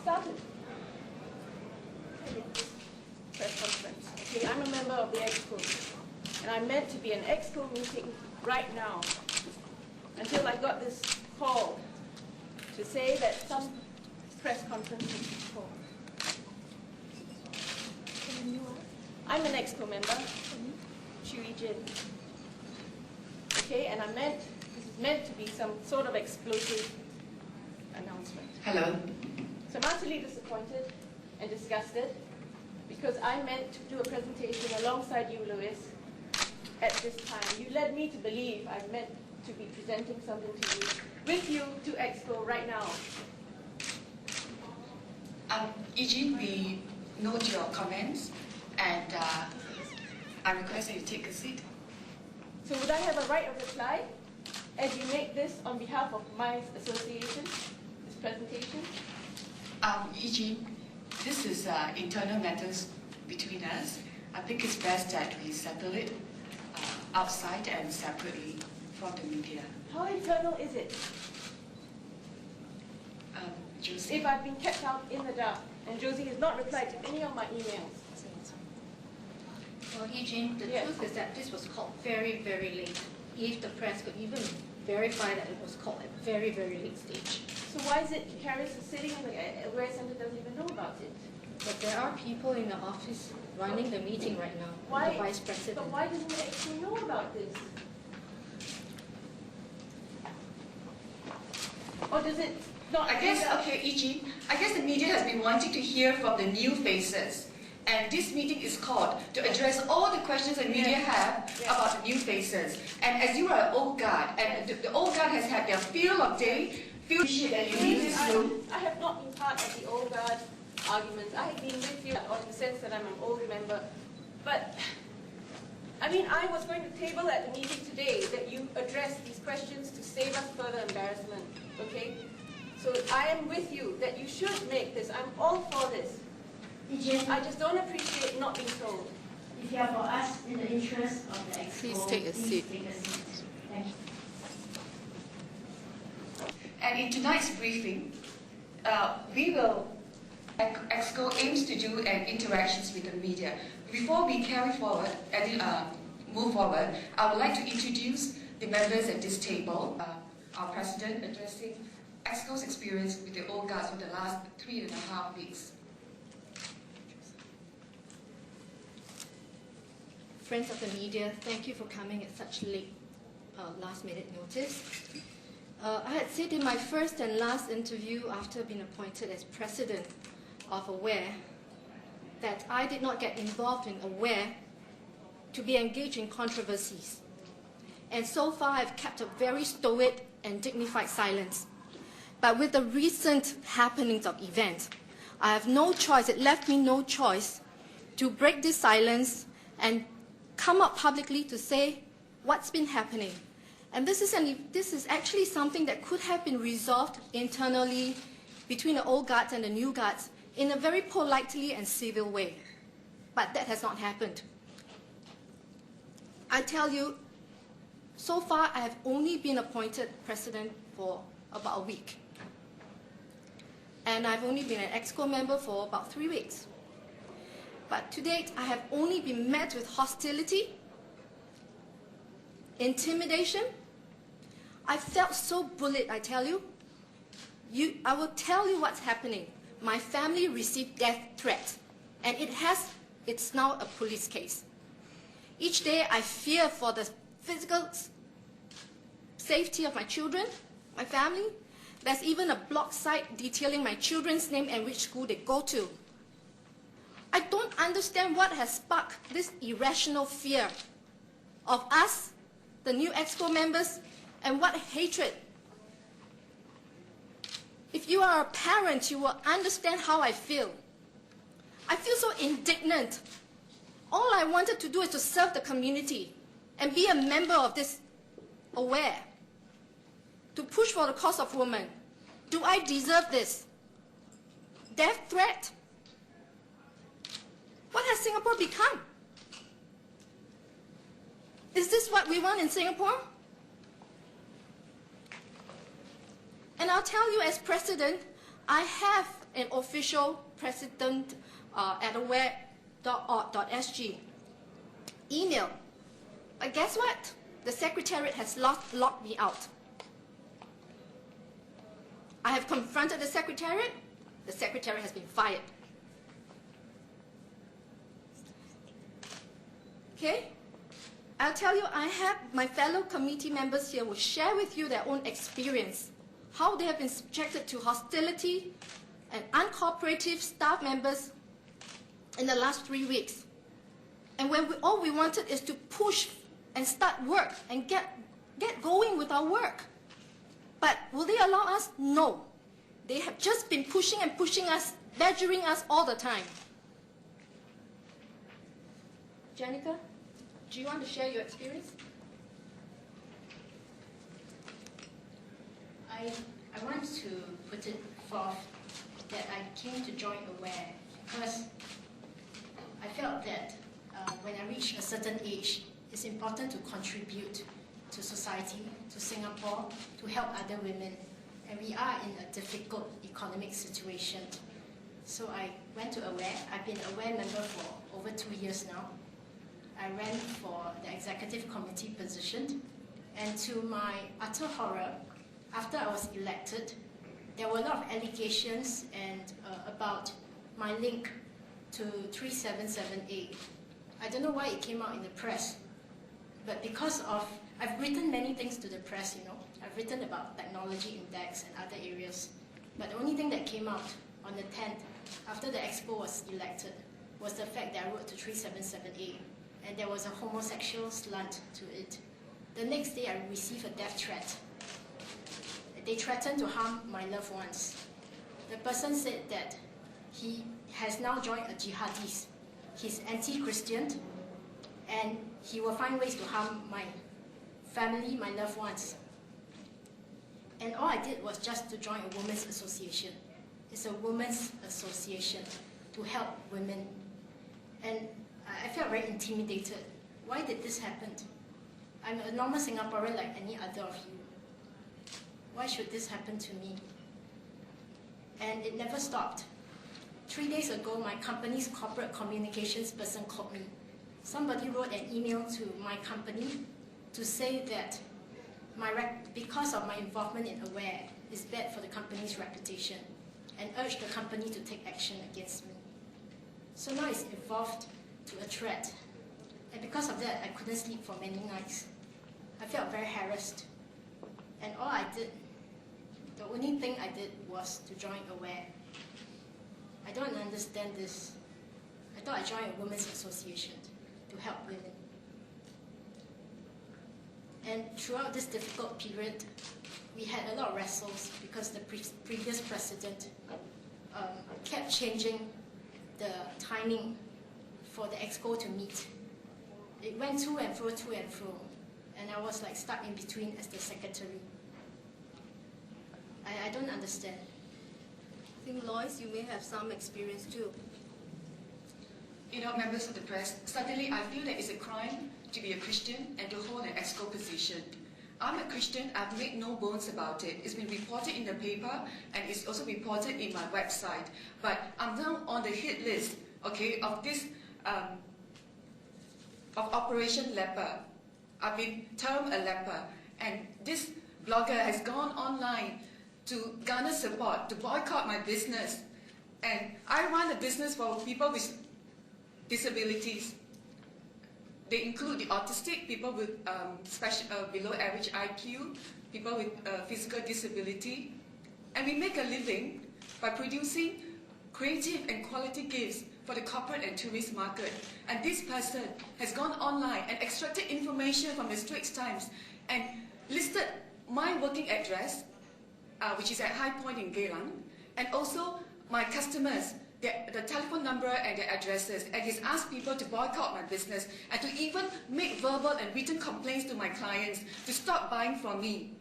started. Press conference. Okay, I'm a member of the exco, and I meant to be an exco meeting right now until I got this call to say that some press conference was called. I'm an exco member, Chui Jin. Okay, and this is meant to be some sort of explosive announcement. Hello. So I'm utterly disappointed and disgusted because I meant to do a presentation alongside you, Louis, at this time. You led me to believe I meant to be presenting something to you, with you, to Expo right now. Eugene, we note your comments, and I request that you take a seat. So would I have a right of reply as you make this on behalf of my association, this presentation? Eugene, this is internal matters between us. I think it's best that we settle it outside and separately from the media. How internal is it? Josie? If I've been kept out in the dark and Josie has not replied to any of my emails. Well, Eugene, the truth is that this was called very, very late. If the press could even verify that it was called at a very, very late stage. So why is it Harris is sitting in the Aware Center doesn't even know about it? But there are people in the office running the meeting right now. Why? The vice president. But why doesn't the exco know about this? Or does it not? Okay, Eugene, I guess the media has been wanting to hear from the new faces. And this meeting is called to address all the questions the media have about the new faces. And as you are an old guard, and the old guard has had their field of day, field shit that you leave this room. I have not been part of the old guard arguments. I have been with you in the sense that I'm an old member. But, I mean, I was going to table at the meeting today that you address these questions to save us further embarrassment, okay? So I am with you that you should make this. I'm all for this. I just don't appreciate not being told. If you are for us in the interest of the expo, please take a seat. Thank you. And in tonight's briefing, EXCO aims to do an interactions with the media. Before we carry forward and move forward, I would like to introduce the members at this table. Our president addressing EXCO's experience with the old guards for the last 3.5 weeks. Friends of the media, thank you for coming at such late last-minute notice. I had said in my first and last interview after being appointed as president of Aware that I did not get involved in Aware to be engaged in controversies. And so far I've kept a very stoic and dignified silence. But with the recent happenings of events, I have no choice, it left me no choice to break this silence and come up publicly to say what's been happening. And this is actually something that could have been resolved internally between the old guards and the new guards in a very politely and civil way. But that has not happened. I tell you, so far I have only been appointed president for about a week. And I've only been an exco member for about 3 weeks. But to date, I have only been met with hostility, intimidation. I felt so bullied, I tell you. I will tell you what's happening. My family received death threats, and it's now a police case. Each day, I fear for the physical safety of my children, my family. There's even a blog site detailing my children's name and which school they go to. I don't understand what has sparked this irrational fear of us, the new EXCO members, and what hatred. If you are a parent, you will understand how I feel. I feel so indignant. All I wanted to do is to serve the community and be a member of this Aware, to push for the cause of women. Do I deserve this? Death threat? What has Singapore become? Is this what we want in Singapore? And I'll tell you, as president, I have an official president at aware.org.sg. Email. But guess what? The Secretariat has locked me out. I have confronted the Secretariat. The Secretariat has been fired. Okay? I'll tell you, I have my fellow committee members here will share with you their own experience, how they have been subjected to hostility and uncooperative staff members in the last 3 weeks. And when all we wanted is to push and start work and get going with our work. But will they allow us? No. They have just been pushing and pushing us, badgering us all the time. Jenica, do you want to share your experience? I want to put it forth that I came to join AWARE because I felt that when I reach a certain age, it's important to contribute to society, to Singapore, to help other women. And we are in a difficult economic situation. So I went to AWARE. I've been AWARE member for over 2 years now. I ran for the executive committee position. And to my utter horror, after I was elected, there were a lot of allegations and about my link to 377A. I don't know why it came out in the press, but because of, I've written many things to the press, you know. I've written about technology index and other areas, but the only thing that came out on the 10th, after the exco was elected, was the fact that I wrote to 377A, and there was a homosexual slant to it. The next day, I received a death threat. They threatened to harm my loved ones. The person said that he has now joined a jihadist. He's anti-Christian, and he will find ways to harm my family, my loved ones. And all I did was just to join a women's association. It's a women's association to help women. And I felt very intimidated. Why did this happen? I'm a normal Singaporean like any other of you. Why should this happen to me? And it never stopped. 3 days ago, my company's corporate communications person called me. Somebody wrote an email to my company to say that because of my involvement in AWARE is bad for the company's reputation, and urged the company to take action against me. So now it's evolved to a threat. And because of that, I couldn't sleep for many nights. I felt very harassed. And all I did, the only thing I did was to join AWARE. I don't understand this. I thought I joined a women's association to help women. And throughout this difficult period, we had a lot of wrestles because the previous president kept changing the timing for the exco to meet. It went to and fro, and I was like stuck in between as the secretary. I don't understand. I think, Lois, you may have some experience too. You know, members of the press, suddenly I feel that it's a crime to be a Christian and to hold an exco position. I'm a Christian, I've made no bones about it. It's been reported in the paper and it's also reported in my website. But I'm now on the hit list, okay, of this, of Operation Leper. I've been termed a leper, and this blogger has gone online to garner support, to boycott my business. And I run a business for people with disabilities. They include the autistic, people with below average IQ, people with physical disability. And we make a living by producing creative and quality gifts for the corporate and tourist market. And this person has gone online and extracted information from the Straits Times and listed my working address, which is at High Point in Geylang, and also my customers, the telephone number and their addresses, and he's asked people to boycott my business and to even make verbal and written complaints to my clients to stop buying from me.